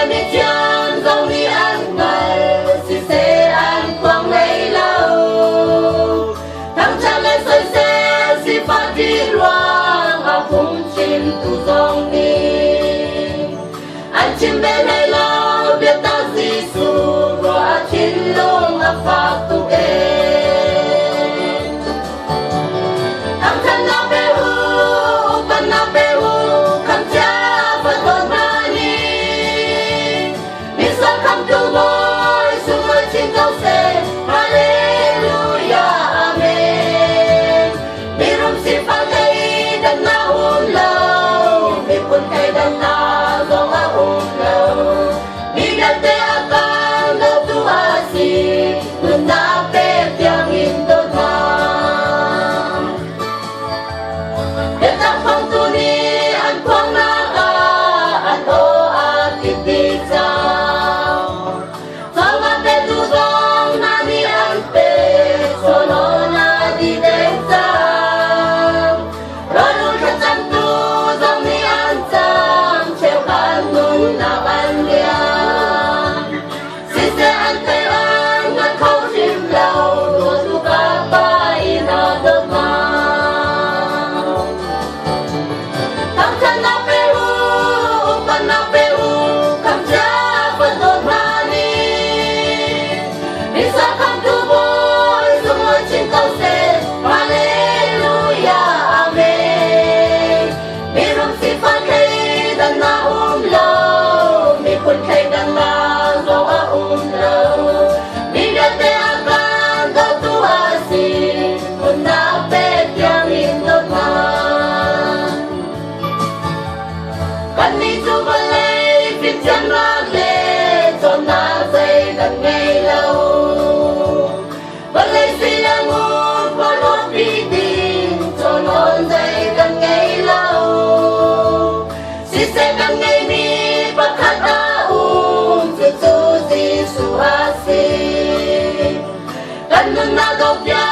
biết chân dòng đi ăn ngày si xe ăn quang lấy lâu thằng cha lên xoay xe si phát đi loang à cũng chim tu dòng đi anh chim bên hay lâu biết ta Giêsu rồi chín luôn à phát tu thằng cha na bê hu pan na bê hu kham cha phát tuần mani bisa kham tu boy sumber chim kau se hallelujah amen birum si pha kai dan na un lâu bi pun kai dan na dong a un lâu bi dan te akan do tu asi nun na pe piang in do na để ta phong tu ni an quang na ka an o a ti ti sao sao ma te tu dong na di an pe so no na di den sao rồi luôn khát chăm tu dong ni an chăm treo kan nun na ban liang si se an te an ngat khâu chim lâu tua tu ka pa ina được mà thằng cha na bê hu pan na bê hu kham cha phần tốt mani bisa kham tu boy semua chim kau se hallelujah amen birum si pha khai dan na lâu mi pun khai dan na zo a lâu mi ga te akan do tu asi un na pe tiang in do na kan mi tu ba lay fit chan na le cho na dây gần ngày lâu ba lay si la ngu ba lo bi din cho non dây gần ngày lâu si se gần ngày mi ba khat ta tu tu Giêsu asi kan nun na do pya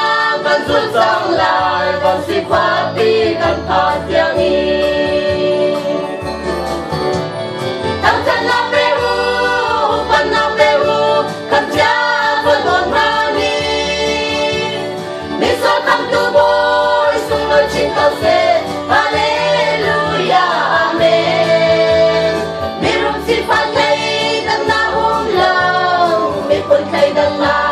kan su sang lai kan si pha pi kan pha tiang in thằng cha na bê hu pan na bê hu kham cha phần tuần mani bisa kham tu boy sumber chim kau se hallelujah amen birum si pha khai dan na lâu mi pun khai dan na